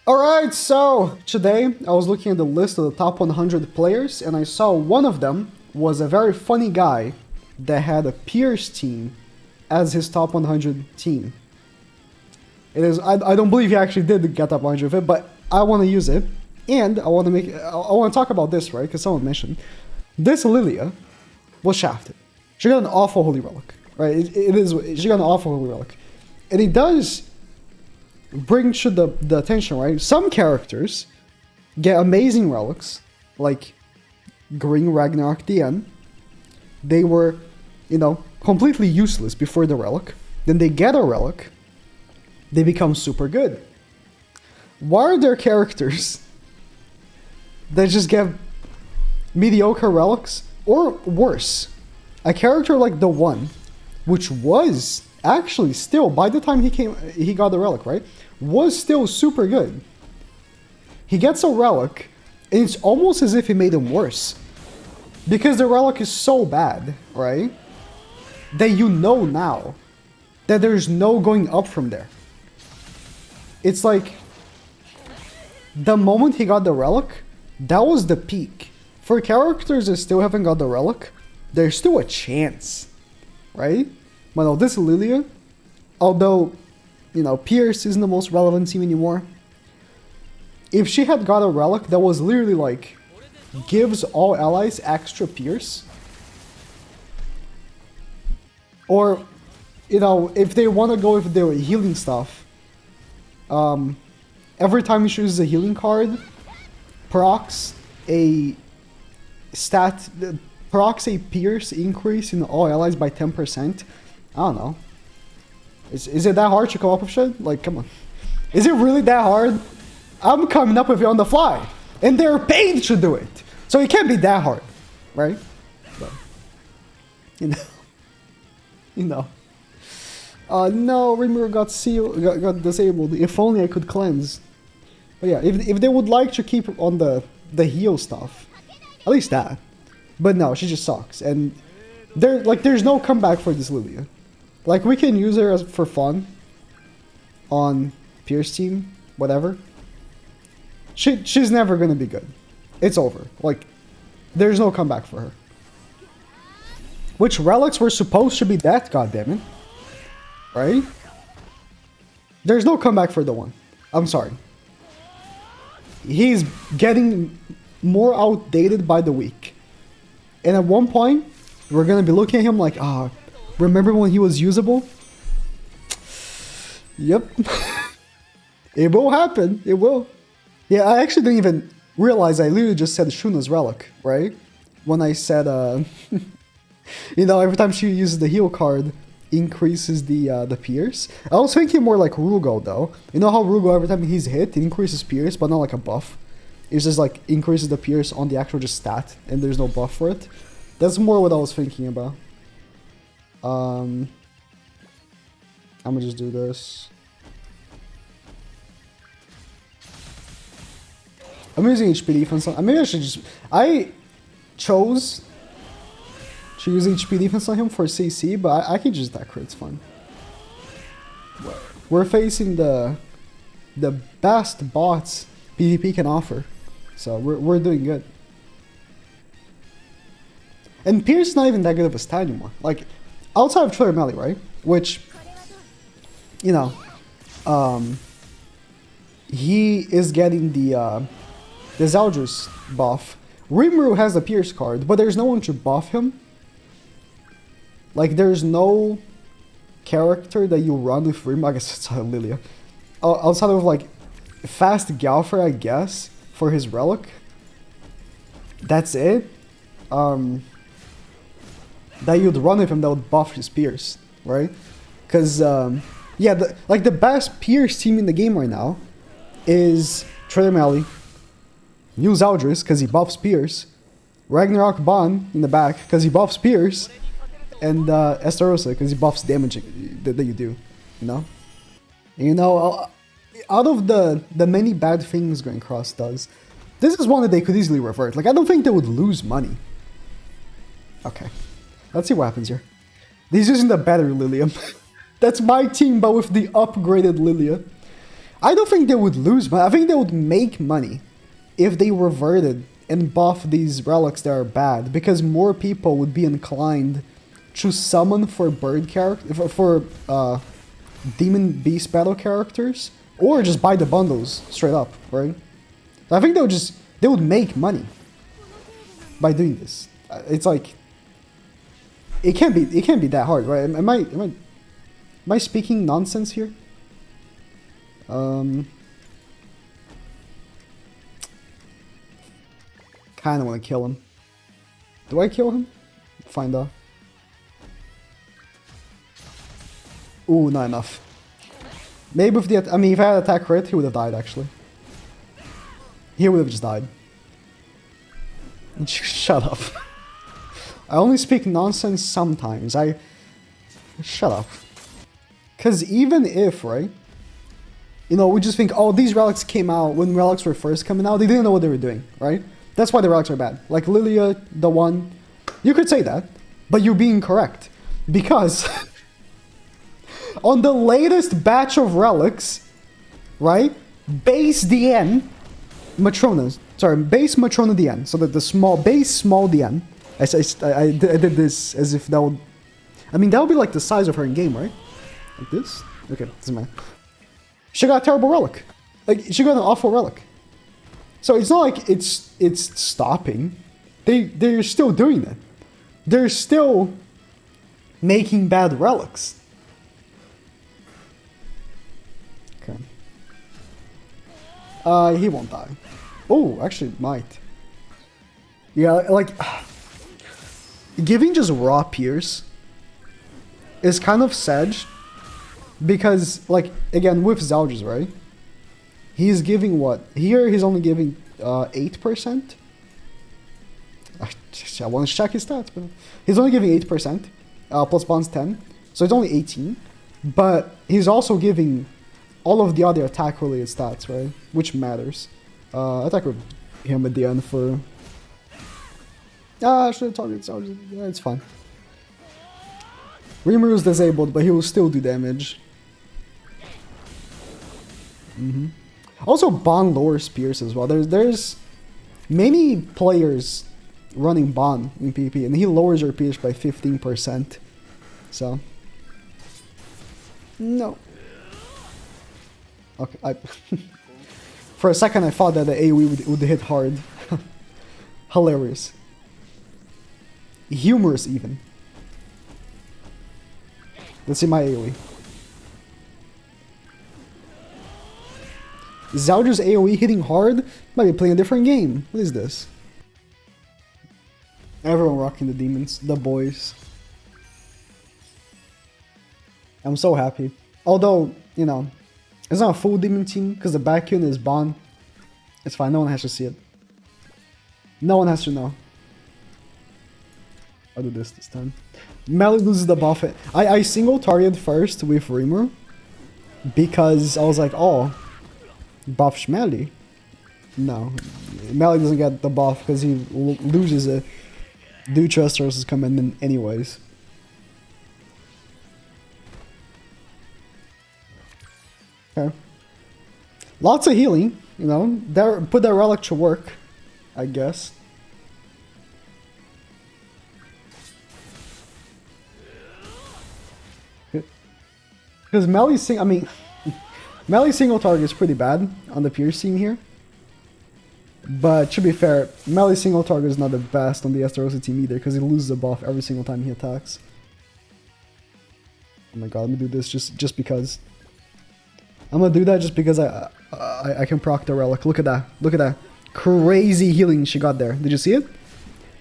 Alright, so today I was looking at the list of the top 100 players and I saw one of them was a very funny guy that had a Pierce team as his top 100 team. It is, I don't believe he actually did get top 100 of it, but I want to use it. And I want to talk about this, right? Because someone mentioned this Lilia was shafted. She got an awful holy relic, right? She got an awful holy relic. And it does bring to the attention, right? Some characters get amazing relics, like Green Ragnarok DN. They were, completely useless before the relic. Then they get a relic, they become super good. Why are there characters that just get mediocre relics, or worse? A character like the One, which was actually still, by the time he got the relic, right, was still super good. He gets a relic, and it's almost as if it made him worse. Because the relic is so bad, right, that you know now that there's no going up from there. It's like, the moment he got the relic, that was the peak. For characters that still haven't got the relic, there's still a chance, right? But no, this Lilia, although, Pierce isn't the most relevant team anymore, if she had got a relic that was literally like, gives all allies extra Pierce, or, if they want to go with their healing stuff, every time she uses a healing card, procs a Pierce increase in all allies by 10%. I don't know. Is it that hard to come up with shit? Like, come on. Is it really that hard? I'm coming up with it on the fly. And they're paid to do it. So it can't be that hard. Right? But, no, Rimuru got disabled. If only I could cleanse. But yeah, if they would like to keep on the heal stuff, at least that. But no, she just sucks. And there's no comeback for this Lilia. Like, we can use her for fun on Pierce team, whatever. She's never gonna be good. It's over. Like, there's no comeback for her. Which relics were supposed to be that, goddammit. Right? There's no comeback for the One. I'm sorry. He's getting more outdated by the week. And at one point, we're gonna be looking at him like, remember when he was usable? Yep. It will happen. It will. Yeah, I actually didn't even realize I literally just said Shuna's relic, right? When I said, every time she uses the heal card, increases the Pierce. I was thinking more like Rugo, though. You know how Rugo, every time he's hit, it increases Pierce, but not like a buff. It's just like increases the Pierce on the actual just stat, and there's no buff for it. That's more what I was thinking about. I'm gonna just do this. I'm using HP defense on. Maybe I should just. I chose to use HP defense on him for CC, but I can just that crit. It's fine. We're facing the best bots PvP can offer, so we're doing good. And Pierce is not even that good of a stat anymore. Like, outside of Trader Melee, right? Which, he is getting the Zeldris buff. Rimuru has the Pierce card, but there's no one to buff him. Like, there's no character that you run with Rimuru. I guess it's Lilia. Outside of, like, Fast Galfer, I guess, for his relic. That's it. That you'd run with him that would buff his Pierce, right? Because, yeah, the best Pierce team in the game right now is Trader Melee, use Zeldris because he buffs Pierce, Ragnarok Ban in the back because he buffs Pierce, and Estarossa because he buffs damage that you do, And, out of the many bad things Going Cross does, this is one that they could easily revert. Like, I don't think they would lose money. Okay. Let's see what happens here. He's using the better Lilia. That's my team, but with the upgraded Lilia. I don't think they would lose, but I think they would make money if they reverted and buff these relics that are bad, because more people would be inclined to summon for bird character for demon beast battle characters, or just buy the bundles straight up, right? I think they would make money by doing this. It's like it can't be that hard, right? Am I speaking nonsense here? Kind of want to kill him. Do I kill him? Find out. Ooh, not enough. Maybe if I mean, if I had attack crit, he would have died, actually. He would have just died. Shut up. I only speak nonsense sometimes. Shut up. Because even if, right? You know, we just think, oh, these relics came out when relics were first coming out. They didn't know what they were doing, right? That's why the relics are bad. Like Lilia, the one. You could say that, but you're being correct. Because on the latest batch of relics, right? Base DN, Matrona. Sorry, base Matrona DN. So that the small DN. I did this as if that would. I mean, that would be like the size of her in game, right? Like this? Okay, doesn't matter. She got a terrible relic. Like, she got an awful relic. So it's not like it's stopping. They're still doing it. They're still making bad relics. Okay. He won't die. Oh, actually might. Yeah, like giving just raw Pierce is kind of sad. Because, like, again, with Zalgis, right? He's giving what? Here, he's only giving 8%. I want to check his stats, but he's only giving 8%. Plus bonds 10. So it's only 18. But he's also giving all of the other attack-related stats, right? Which matters. Attack with him at the end for... I should have targeted Zalgis. Yeah, it's fine. Rimuru is disabled, but he will still do damage. Also, Bond lowers Pierce as well. There's many players running Bond in PvP, and he lowers your Pierce by 15%. So, no. Okay, for a second I thought that the AoE would hit hard. Hilarious. Humorous even. Let's see my AoE. Zalgis AoE hitting hard? Might be playing a different game. What is this? Everyone rocking the demons. The boys. I'm so happy. Although, you know, it's not a full demon team because the backend is Bond. It's fine. No one has to see it. No one has to know. I'll do this time. Melly loses the buff. I single targeted first with Rimuru because I was like, oh, buff Schmelly. No, Melly doesn't get the buff because he loses it. Do trust sources come in anyways. Okay. Lots of healing, you know. Put that relic to work, I guess. Because Melly's single target is pretty bad on the Pierce team here. But to be fair, Melly's single target is not the best on the Esterosa team either, because he loses a buff every single time he attacks. Oh my god, let me do this just because. I'm gonna do that just because I can proc the relic. Look at that. Look at that. Crazy healing she got there. Did you see it?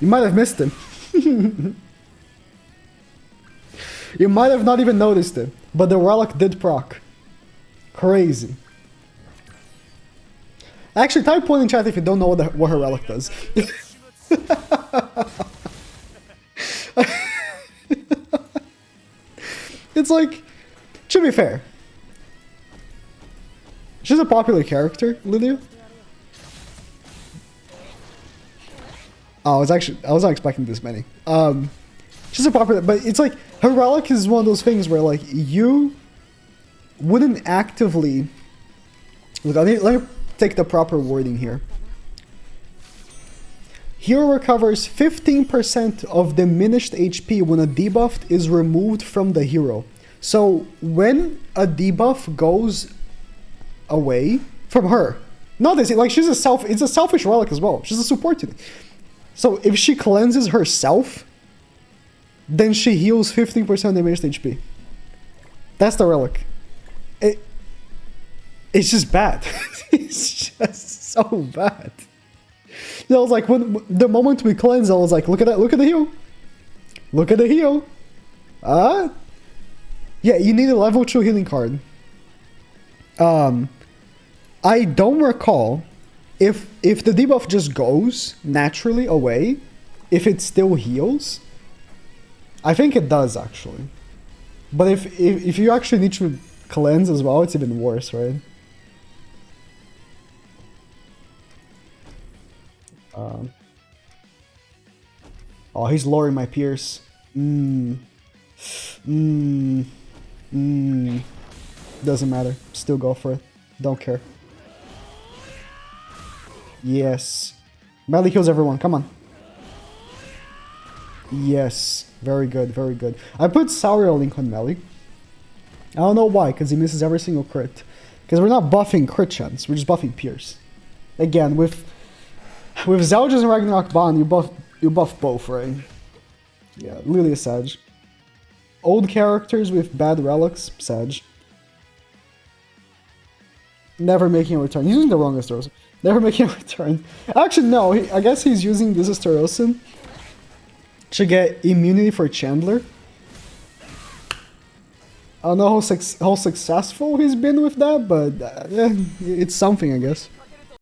You might have missed it. You might have not even noticed it. But the relic did proc. Crazy. Actually, type one in chat if you don't know what her relic does. It's like, to be fair, she's a popular character, Lilia. Oh, I was not expecting this many. She's a popular, but it's like her relic is one of those things where like you wouldn't actively Look, let me take the proper wording here. Hero recovers 15% of diminished HP when a debuff is removed from the hero. So when a debuff goes away from her, not this, like it's a selfish relic as well. She's a support unit. So if she cleanses herself, then she heals 15% diminished HP. That's the relic. It's just bad. It's just so bad. You know, I was like, when the moment we cleanse, I was like, look at that, look at the heal. Look at the heal. Yeah, you need a level 2 healing card. I don't recall if the debuff just goes naturally away, if it still heals. I think it does actually. But if you actually need to cleanse as well, it's even worse, right? Oh, he's lowering my Pierce. Doesn't matter. Still go for it. Don't care. Yes. Melee kills everyone. Come on. Yes. Very good. Very good. I put Saurio Link on Melee. I don't know why, because he misses every single crit. Because we're not buffing crit chance. We're just buffing Pierce. Again, with Zeldris and Ragnarok Bond, you buff both, right? Yeah, Lilia Sag. Old characters with bad relics, Sag. Never making a return. He's using the wrong Asterosin. Never making a return. Actually, no. I guess he's using this Asterosin to get immunity for Chandler. I don't know how successful he's been with that, but yeah, it's something, I guess.